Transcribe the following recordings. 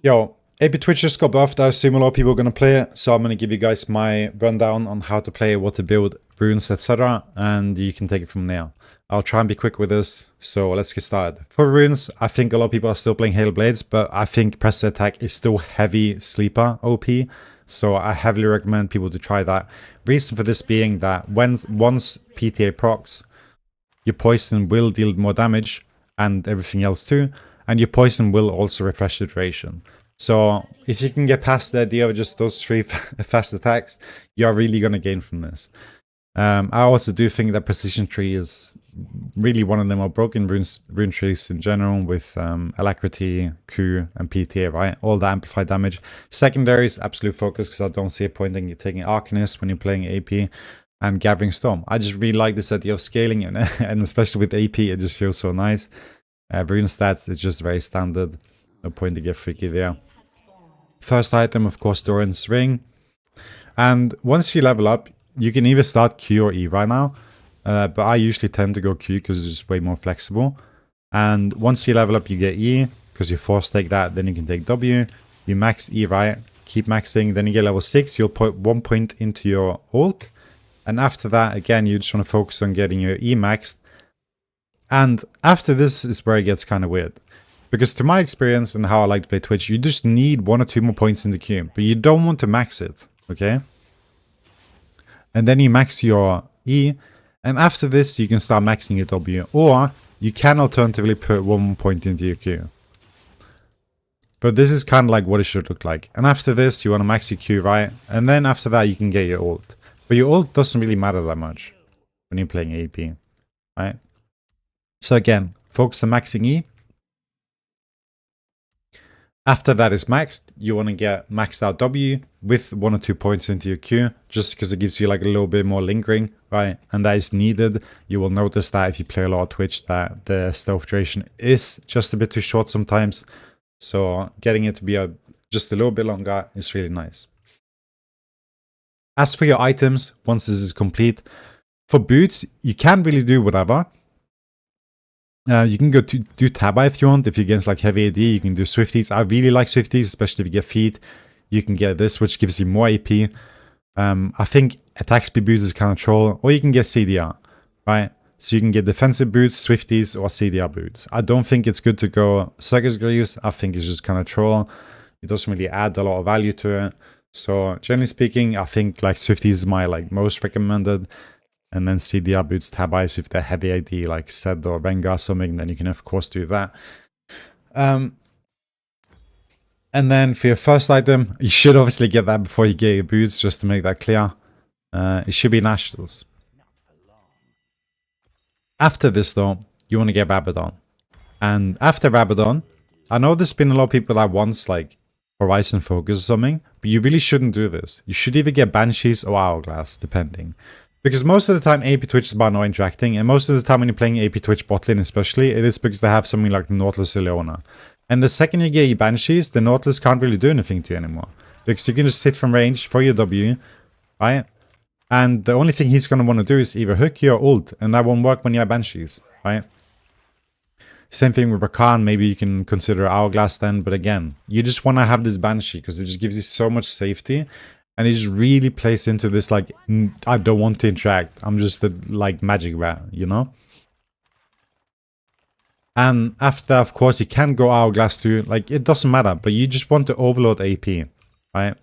Yo, AP Twitch just got buffed. I assume a lot of people are going to play it, so I'm going to give you guys my rundown on how to play, what to build, runes, etc. And you can take it from there. I'll try and be quick with this, so let's get started. For runes, I think a lot of people are still playing Hail Blades, but I think Press Attack is still heavy sleeper OP, so I heavily recommend people to try that. Reason for this being that once PTA procs, your poison will deal more damage and everything else too, and your poison will also refresh the duration. So if you can get past the idea of just those 3 fast attacks, you're really going to gain from this. I also do think that Precision Tree is really one of the more broken rune trees in general, with Alacrity, Q, and PTA, right? All the amplified damage. Secondary is absolute focus, because I don't see a point in you taking Arcanist when you're playing AP, and Gathering Storm. I just really like this idea of scaling, and especially with AP, it just feels so nice. Rune stats is just very standard. No point to get freaky there. First item, of course, Doran's Ring. And once you level up, you can either start Q or E right now. But I usually tend to go Q because it's just way more flexible. And once you level up, you get E, because you force take that, then you can take W. You max E, right? Keep maxing, then you get level 6, you'll put 1 point into your ult. And after that, again, you just want to focus on getting your E maxed. And after this is where it gets kind of weird. Because to my experience and how I like to play Twitch, you just need 1 or 2 more points in the queue. But you don't want to max it, okay? And then you max your E. And after this, you can start maxing your W. Or you can alternatively put 1 more point into your Q. But this is kind of like what it should look like. And after this, you want to max your Q, right? And then after that, you can get your ult. But your ult doesn't really matter that much when you're playing AP, right? So again, focus on maxing E. After that is maxed, you want to get maxed out W with 1 or 2 points into your Q, just because it gives you like a little bit more lingering, right? And that is needed. You will notice that if you play a lot of Twitch, that the stealth duration is just a bit too short sometimes. So getting it to be just a little bit longer is really nice. As for your items, once this is complete, for boots, you can really do whatever. You can go to do Taba if you want. If you're against like heavy AD, you can do Swifties. I really like Swifties, especially if you get feet. You can get this, which gives you more AP. I think attack speed boots is kind of troll, or you can get CDR, right? So you can get defensive boots, Swifties, or CDR boots. I don't think it's good to go Circus Greaves. I think it's just kind of troll. It doesn't really add a lot of value to it. So generally speaking, I think like Swifties is my like most recommended. And then CDR boots, Tabais if they're heavy AD like Zed or Rengar or something, then you can of course do that. And then for your first item, you should obviously get that before you get your boots, just to make that clear. It should be Nationals. After this though, you want to get Rabadon. And after Rabadon, I know there's been a lot of people that wants like Horizon Focus or something, but you really shouldn't do this. You should either get Banshees or Hourglass, depending. Because most of the time AP Twitch is about no interacting, and most of the time when you're playing AP Twitch bot lane especially, it is because they have something like the Nautilus or Leona. And the second you get your Banshees, the Nautilus can't really do anything to you anymore. Because you can just sit from range for your W, right? And the only thing he's going to want to do is either hook you or ult, and that won't work when you have Banshees, right? Same thing with Rakan, maybe you can consider Hourglass then, but again, you just want to have this Banshee, because it just gives you so much safety. And it just really plays into this, like, I don't want to interact. I'm just a, like, magic rat, you know? And after that, of course, you can go Hourglass too. Like, it doesn't matter. But you just want to overload AP, right?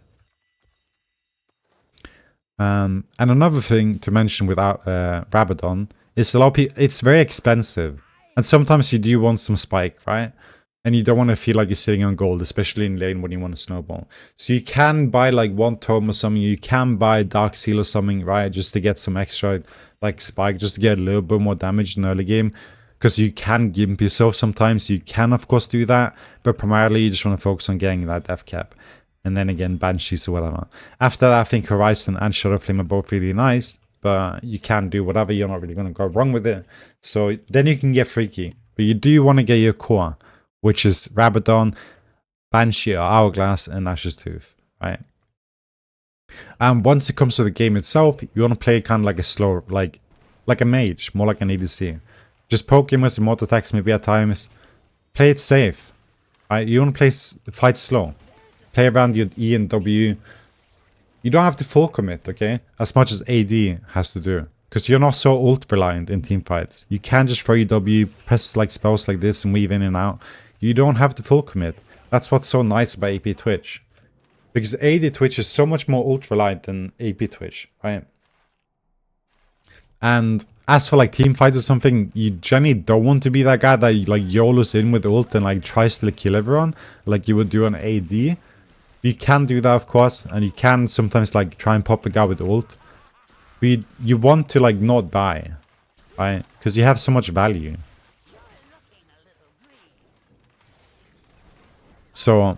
And another thing to mention without Rabadon is a lot of people, it's very expensive. And sometimes you do want some spike, right? And you don't want to feel like you're sitting on gold, especially in lane when you want to snowball. So you can buy like 1 tome or something. You can buy Dark Seal or something, right? Just to get some extra like spike, just to get a little bit more damage in early game. Because you can gimp yourself sometimes. You can, of course, do that. But primarily, you just want to focus on getting that death cap. And then again, Banshees or whatever. After that, I think Horizon and Shadow Flame are both really nice. But you can do whatever. You're not really going to go wrong with it. So then you can get freaky. But you do want to get your core, which is Rabadon, Banshee or Hourglass, and Nash's Tooth, right? And once it comes to the game itself, you want to play kind of like a slow, like a mage, more like an ADC. Just poke him with some auto attacks maybe at times. Play it safe. Right? You want to play fight slow. Play around your E and W. You don't have to full commit, okay? As much as AD has to do. Because you're not so ult reliant in team fights. You can just throw your W, press like spells like this and weave in and out. You don't have to full commit. That's what's so nice about AP Twitch. Because AD Twitch is so much more ult reliant than AP Twitch, right? And as for like team fights or something, you generally don't want to be that guy that like YOLOs in with ult and like tries to kill everyone like you would do on AD. You can do that, of course, and you can sometimes like try and pop a guy with ult. But you want to like not die, right? Because you have so much value. So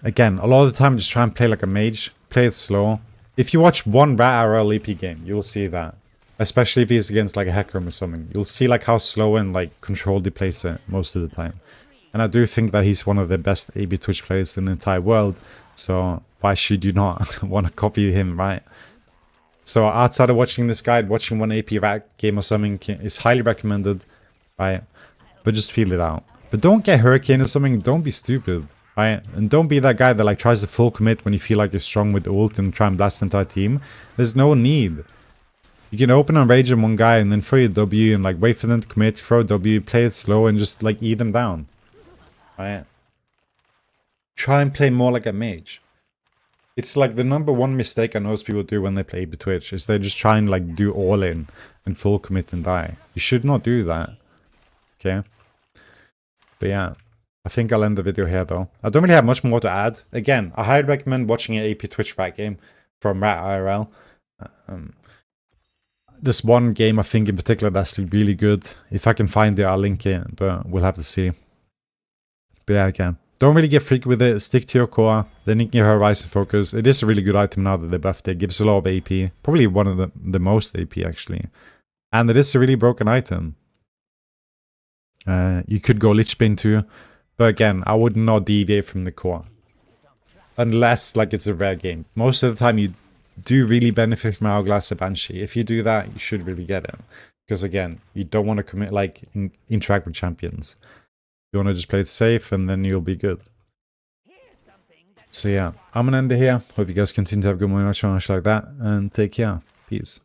again, a lot of the time just try and play like a mage. Play it slow. If you watch one ratirl EP game, you'll see that. Especially if he's against like a hacker or something. You'll see like how slow and like controlled he plays it most of the time. And I do think that he's one of the best AB Twitch players in the entire world. So why should you not want to copy him, right? So outside of watching this guide, watching one AP rack game or something is highly recommended, right? But just feel it out. But don't get Hurricane or something. Don't be stupid, right? And don't be that guy that like tries to full commit when you feel like you're strong with ult and try and blast the entire team. There's no need. You can open and rage on one guy and then throw your W and like wait for them to commit, throw W, play it slow and just like eat them down. Right? Try and play more like a mage. It's like the #1 mistake I know people do when they play AP Twitch is they just try and like do all in and full commit and die. You should not do that. Okay? But yeah, I think I'll end the video here though. I don't really have much more to add. Again, I highly recommend watching an AP Twitch rack game from ratirl. This one game I think in particular that's really good. If I can find it, I'll link it, but we'll have to see. But yeah, again, don't really get freaky with it. Stick to your core. Then you can get Horizon Focus. It is a really good item now that they buffed it. It gives a lot of AP. Probably one of the most AP actually. And it is a really broken item. You could go Lich Bane too. But again, I would not deviate from the core. Unless like it's a rare game. Most of the time you do really benefit from Hourglass or Banshee. If you do that, you should really get it. Because again, you don't want to commit like interact with champions. You want to just play it safe and then you'll be good. So yeah, I'm going to end it here. Hope you guys continue to have a good morning, much like that. And take care. Peace.